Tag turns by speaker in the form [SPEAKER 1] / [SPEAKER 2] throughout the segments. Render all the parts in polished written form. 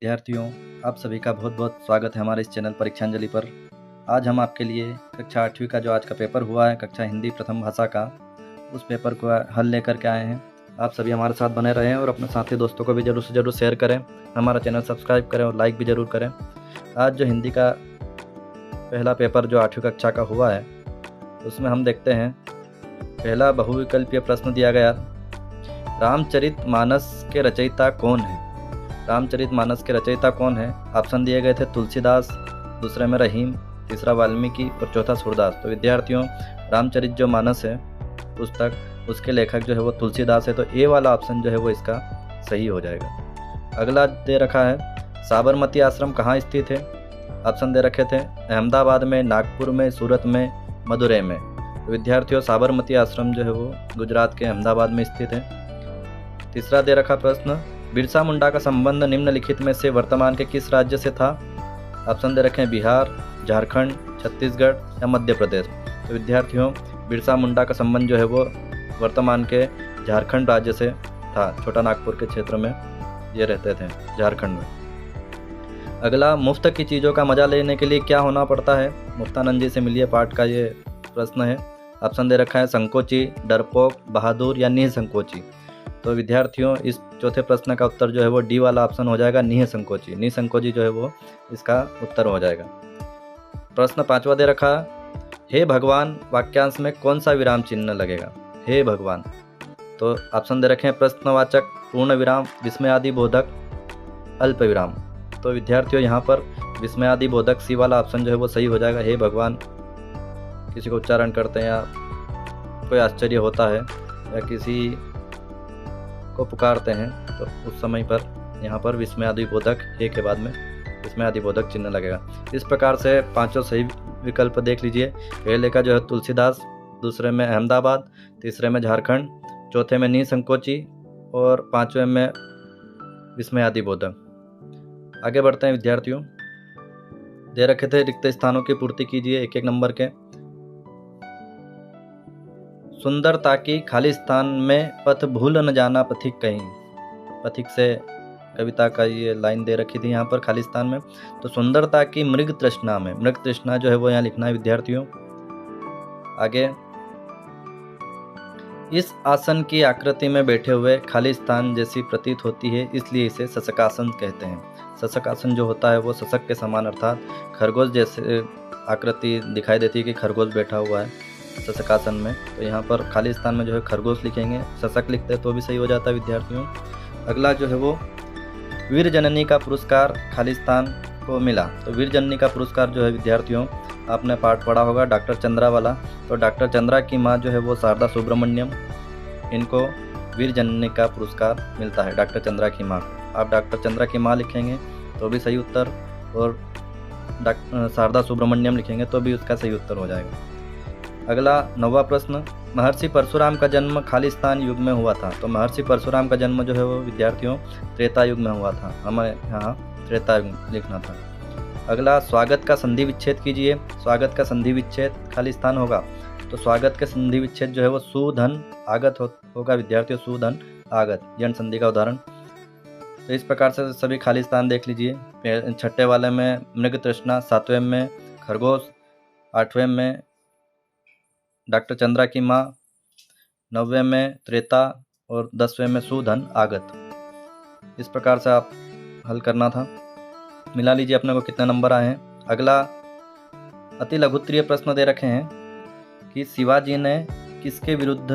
[SPEAKER 1] विद्यार्थियों, आप सभी का बहुत बहुत स्वागत है हमारे इस चैनल परीक्षांजलि पर। आज हम आपके लिए कक्षा 8वीं का जो आज का पेपर हुआ है, कक्षा हिंदी प्रथम भाषा का, उस पेपर को हल लेकर के आए हैं। आप सभी हमारे साथ बने रहें और अपने साथी दोस्तों को भी ज़रूर से ज़रूर शेयर करें, हमारा चैनल सब्सक्राइब करें और लाइक भी ज़रूर करें। आज जो हिंदी का पहला पेपर जो 8वीं कक्षा का हुआ है, उसमें हम देखते हैं पहला बहुविकल्पीय प्रश्न दिया गया, रामचरितमानस के रचयिता कौन है? रामचरितमानस के रचयिता कौन है? ऑप्शन दिए गए थे तुलसीदास, दूसरे में रहीम, तीसरा वाल्मीकि और चौथा सूरदास। तो विद्यार्थियों, रामचरित जो मानस है पुस्तक, उसके लेखक जो है वो तुलसीदास है, तो ए वाला ऑप्शन जो है वो इसका सही हो जाएगा। अगला दे रखा है, साबरमती आश्रम कहाँ स्थित है? ऑप्शन दे रखे थे अहमदाबाद में, नागपुर में, सूरत में, मदुरै में। तो विद्यार्थियों, साबरमती आश्रम जो है वो गुजरात के अहमदाबाद में स्थित है। तीसरा दे रखा प्रश्न, बिरसा मुंडा का संबंध निम्नलिखित में से वर्तमान के किस राज्य से था? ऑप्शन दे रखे हैं बिहार, झारखंड, छत्तीसगढ़ या मध्य प्रदेश। तो विद्यार्थियों, बिरसा मुंडा का संबंध जो है वो वर्तमान के झारखंड राज्य से था। छोटा नागपुर के क्षेत्र में ये रहते थे, झारखंड में। अगला, मुफ्त की चीज़ों का मजा लेने के लिए क्या होना पड़ता है? मुफ्तानंद जी से मिलिए पाठ का ये प्रश्न है। ऑप्शन दे रखा है संकोची, डरपोक, बहादुर या निसंकोची। तो विद्यार्थियों, इस चौथे प्रश्न का उत्तर जो है वो डी वाला ऑप्शन हो जाएगा, निसंकोची। निसंकोची जो है वो इसका उत्तर हो जाएगा। प्रश्न 5वां दे रखा, हे भगवान वाक्यांश में कौन सा विराम चिन्ह लगेगा? हे भगवान। तो ऑप्शन दे रखे हैं प्रश्नवाचक, पूर्ण विराम, विस्मयादि बोधक, अल्प विराम। तो विद्यार्थियों, यहाँ पर विस्मयादि बोधक सी वाला ऑप्शन जो है वो सही हो जाएगा। हे भगवान किसी को उच्चारण करते हैं या कोई आश्चर्य होता है या किसी को पुकारते हैं, तो उस समय पर यहाँ पर विस्मयादि बोधक हे के बाद में विस्मयादि बोधक चिन्ह लगेगा। इस प्रकार से पांचों सही विकल्प देख लीजिए। पहले का जो है तुलसीदास, दूसरे में अहमदाबाद, तीसरे में झारखंड, चौथे में निसंकोची और पांचवें में विस्मयादि बोधक। आगे बढ़ते हैं विद्यार्थियों। दे रखे थे रिक्त स्थानों की पूर्ति कीजिए एक एक नंबर के। सुंदरता की खाली स्थान में पथ भूल न जाना पथिक कहीं। पथिक से कविता का ये लाइन दे रखी थी यहाँ पर खाली स्थान में। तो सुंदरता की मृग तृष्णा में, मृग तृष्णा जो है वो यहाँ लिखना है विद्यार्थियों। आगे, इस आसन की आकृति में बैठे हुए खाली स्थान जैसी प्रतीत होती है, इसलिए इसे सशकासन कहते हैं। सशकासन जो होता है वो सशक के समान, अर्थात खरगोश जैसे आकृति दिखाई देती है कि खरगोश बैठा हुआ है सशकासन में। तो यहाँ पर खाली स्थान में जो है खरगोश लिखेंगे, सशक लिखते हैं तो भी सही हो जाता है विद्यार्थियों। अगला जो है वो वीर जननी का पुरस्कार खाली स्थान को मिला। तो वीर जननी का पुरस्कार जो है विद्यार्थियों, आपने पाठ पढ़ा होगा डॉक्टर चंद्रा वाला। तो डॉक्टर चंद्रा की माँ जो है वो शारदा सुब्रमण्यम, इनको वीर जननी का पुरस्कार मिलता है, डॉक्टर चंद्रा की माँ को। आप डॉक्टर चंद्रा की माँ लिखेंगे तो भी सही उत्तर, और शारदा सुब्रमण्यम लिखेंगे तो भी उसका सही उत्तर हो जाएगा। अगला 9वां प्रश्न, महर्षि परशुराम का जन्म खाली स्थान युग में हुआ था। तो महर्षि परशुराम का जन्म जो है वो विद्यार्थियों त्रेता युग में हुआ था, हमें यहाँ त्रेता युग लिखना था। अगला, स्वागत का संधि विच्छेद कीजिए। स्वागत का संधि विच्छेद खाली स्थान होगा। तो स्वागत के संधि विच्छेद जो है वो सुधन आगत होगा विद्यार्थियों, सुधन आगत, यण संधि का उदाहरण। तो इस प्रकार से सभी खाली स्थान देख लीजिए। छठे वाले में मृग तृष्णा, 7वें में खरगोश, 8वें में डॉक्टर चंद्रा की माँ, 9वें में त्रेता और 10वें में सुधन आगत। इस प्रकार से आप हल करना था। मिला लीजिए अपने को कितने नंबर आए हैं। अगला, अति लघुत्तरीय प्रश्न दे रखे हैं कि शिवाजी ने किसके विरुद्ध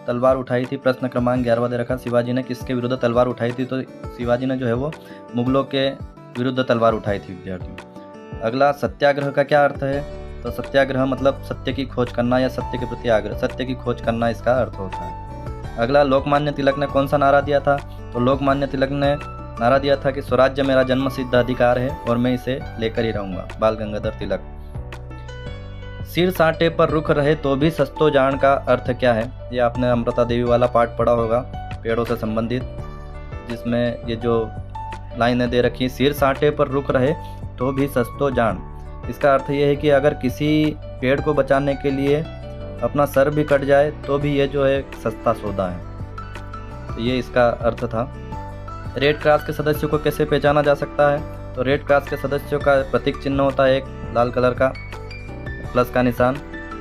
[SPEAKER 1] तलवार उठाई थी? प्रश्न क्रमांक 11वां दे रखा, शिवाजी ने किसके विरुद्ध तलवार उठाई थी? तो शिवाजी ने जो है वो मुगलों के विरुद्ध तलवार उठाई थी विद्यार्थियों। अगला, सत्याग्रह का क्या अर्थ है? तो सत्याग्रह मतलब सत्य की खोज करना या सत्य के प्रति आग्रह, सत्य की खोज करना इसका अर्थ होता है। अगला, लोकमान्य तिलक ने कौन सा नारा दिया था? तो लोकमान्य तिलक ने नारा दिया था कि स्वराज्य मेरा जन्म सिद्ध अधिकार है और मैं इसे लेकर ही रहूंगा, बाल गंगाधर तिलक। सिर साटे पर रुख रहे तो भी सस्तो जान का अर्थ क्या है? ये आपने अमृता देवी वाला पाठ पढ़ा होगा, पेड़ों से संबंधित, जिसमें ये जो लाइनें दे रखी, सिर साटे पर रुख रहे तो भी सस्तो जान। इसका अर्थ ये है कि अगर किसी पेड़ को बचाने के लिए अपना सर भी कट जाए तो भी ये जो है सस्ता सौदा है। तो ये इसका अर्थ था। रेड क्रॉस के सदस्यों को कैसे पहचाना जा सकता है? तो रेड क्रॉस के सदस्यों का प्रतीक चिन्ह होता है एक लाल कलर का प्लस का निशान,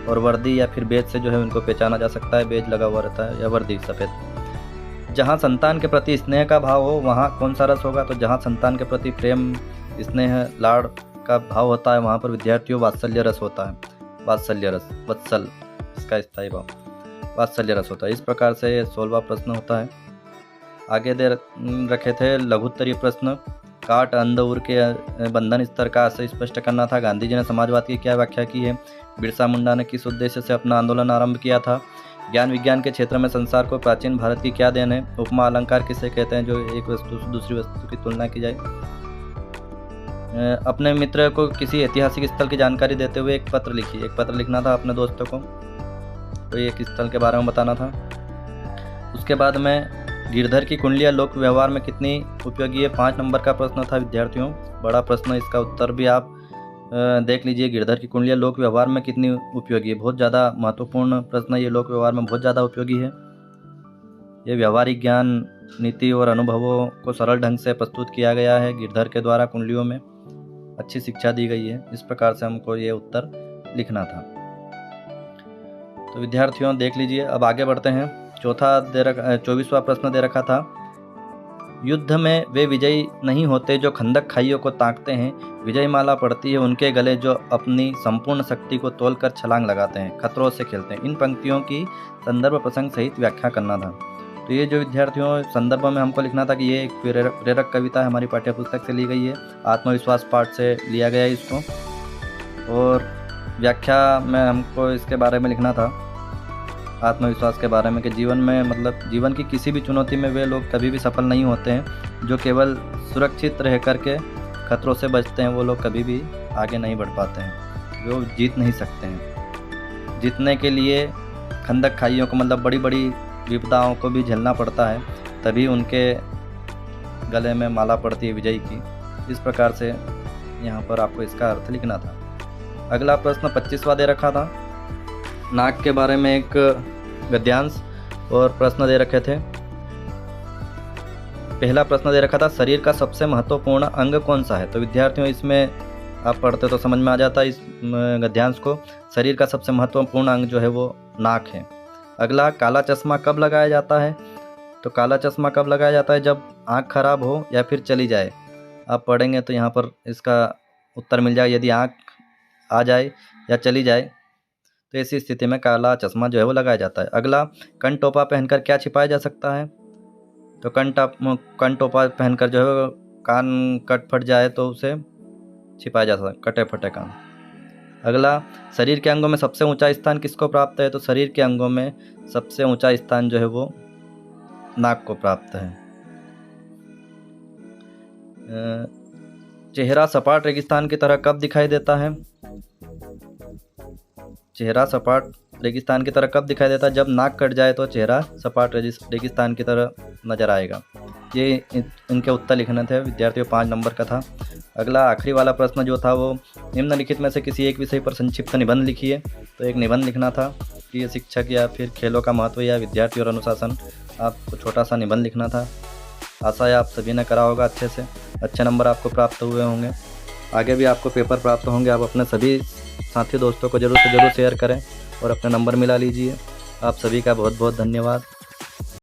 [SPEAKER 1] और वर्दी या फिर बेज से जो है उनको पहचाना जा सकता है, बेज लगा हुआ रहता है या वर्दी सफ़ेद। जहाँ संतान के प्रति स्नेह का भाव हो वहाँ कौन सा रस होगा? तो जहाँ संतान के प्रति प्रेम, स्नेह, लाड़ का भाव होता है वहाँ पर विद्यार्थियों वात्सल्य रस होता है। वात्सल्य रस, वत्सल इसका स्थायी भाव वात्सल्य रस होता है। इस प्रकार से ये 16वां प्रश्न होता है। आगे दे रखे थे लघुत्तरीय प्रश्न। काट अंध उर के बंधन स्तर का आशय स्पष्ट करना था। गांधी जी ने समाजवाद की क्या व्याख्या की है? बिरसा मुंडा ने किस उद्देश्य से अपना आंदोलन आरंभ किया था? ज्ञान विज्ञान के क्षेत्र में संसार को प्राचीन भारत की क्या देन है? उपमा अलंकार किसे कहते हैं? जो एक वस्तु से दूसरी वस्तु की तुलना की जाए। अपने मित्र को किसी ऐतिहासिक स्थल की जानकारी देते हुए एक पत्र लिखिए। एक पत्र लिखना था अपने दोस्तों को, कोई एक स्थल के बारे में बताना था। उसके बाद में गिरधर की कुंडलियाँ लोक व्यवहार में कितनी उपयोगी है? 5 नंबर का प्रश्न था विद्यार्थियों, बड़ा प्रश्न। इसका उत्तर भी आप देख लीजिए। गिरधर की कुंडलियाँ लोक व्यवहार में कितनी उपयोगी है? बहुत ज़्यादा महत्वपूर्ण प्रश्न, ये लोक व्यवहार में बहुत ज़्यादा उपयोगी है। ये व्यवहारिक ज्ञान, नीति और अनुभवों को सरल ढंग से प्रस्तुत किया गया है गिरधर के द्वारा। कुंडलियों में अच्छी शिक्षा दी गई है। इस प्रकार से हमको ये उत्तर लिखना था। तो विद्यार्थियों देख लीजिए, अब आगे बढ़ते हैं। 24वां प्रश्न दे रखा था। युद्ध में वे विजयी नहीं होते जो खंदक खाइयों को ताकते हैं, विजय माला पड़ती है उनके गले जो अपनी संपूर्ण शक्ति को तोलकर छलांग लगाते हैं, खतरों से खेलते हैं। इन पंक्तियों की संदर्भ प्रसंग सहित व्याख्या करना था। तो ये जो विद्यार्थियों संदर्भ में हमको लिखना था कि ये एक प्रेरक कविता है, हमारी पाठ्यपुस्तक से ली गई है, आत्मविश्वास पाठ से लिया गया है इसको। और व्याख्या में हमको इसके बारे में लिखना था, आत्मविश्वास के बारे में, कि जीवन में मतलब जीवन की किसी भी चुनौती में वे लोग कभी भी सफल नहीं होते हैं जो केवल सुरक्षित रह करके खतरों से बचते हैं। वो लोग कभी भी आगे नहीं बढ़ पाते हैं, वो जीत नहीं सकते हैं। जीतने के लिए खंदक खाइयों को मतलब बड़ी बड़ी विपदाओं को भी झेलना पड़ता है, तभी उनके गले में माला पड़ती है विजय की। इस प्रकार से यहाँ पर आपको इसका अर्थ लिखना था। अगला प्रश्न 25वां दे रखा था। नाक के बारे में एक गद्यांश और प्रश्न दे रखे थे। पहला प्रश्न दे रखा था, शरीर का सबसे महत्वपूर्ण अंग कौन सा है? तो विद्यार्थियों इसमें आप पढ़ते तो समझ में आ जाता इस गद्यांश को। शरीर का सबसे महत्वपूर्ण अंग जो है वो नाक है। अगला, काला चश्मा कब लगाया जाता है? तो काला चश्मा कब लगाया जाता है? जब आँख खराब हो या फिर चली जाए। आप पढ़ेंगे तो यहाँ पर इसका उत्तर मिल जाए। यदि आँख आ जाए या चली जाए तो ऐसी स्थिति में काला चश्मा जो है वो लगाया जाता है। अगला, कन टोपा पहनकर क्या छिपाया जा सकता है? तो कन टोपा पहनकर जो है कान कट फट जाए तो उसे छिपाया जा सकता है, कटे फटे कान। अगला, शरीर के अंगों में सबसे ऊंचा स्थान किसको प्राप्त है? तो शरीर के अंगों में सबसे ऊंचा स्थान जो है वो नाक को प्राप्त है। चेहरा सपाट रेगिस्तान की तरह कब दिखाई देता है? चेहरा सपाट रेगिस्तान की तरह कब दिखाई देता है? जब नाक कट जाए तो चेहरा सपाट रेगिस्तान की तरह नजर आएगा। ये इनके उत्तर लिखने थे विद्यार्थियों, 5 नंबर का था। अगला आखिरी वाला प्रश्न जो था वो, निम्नलिखित में से किसी एक विषय पर संक्षिप्त निबंध लिखिए। तो एक निबंध लिखना था कि ये शिक्षक या फिर खेलों का महत्व या विद्यार्थी और अनुशासन, आपको छोटा सा निबंध लिखना था। आशा है आप सभी ने करा होगा अच्छे से, अच्छे नंबर आपको प्राप्त हुए होंगे। आगे भी आपको पेपर प्राप्त होंगे। आप अपने सभी साथी दोस्तों को जरूर से जरूर शेयर करें और अपने नंबर मिला लीजिए। आप सभी का बहुत बहुत धन्यवाद।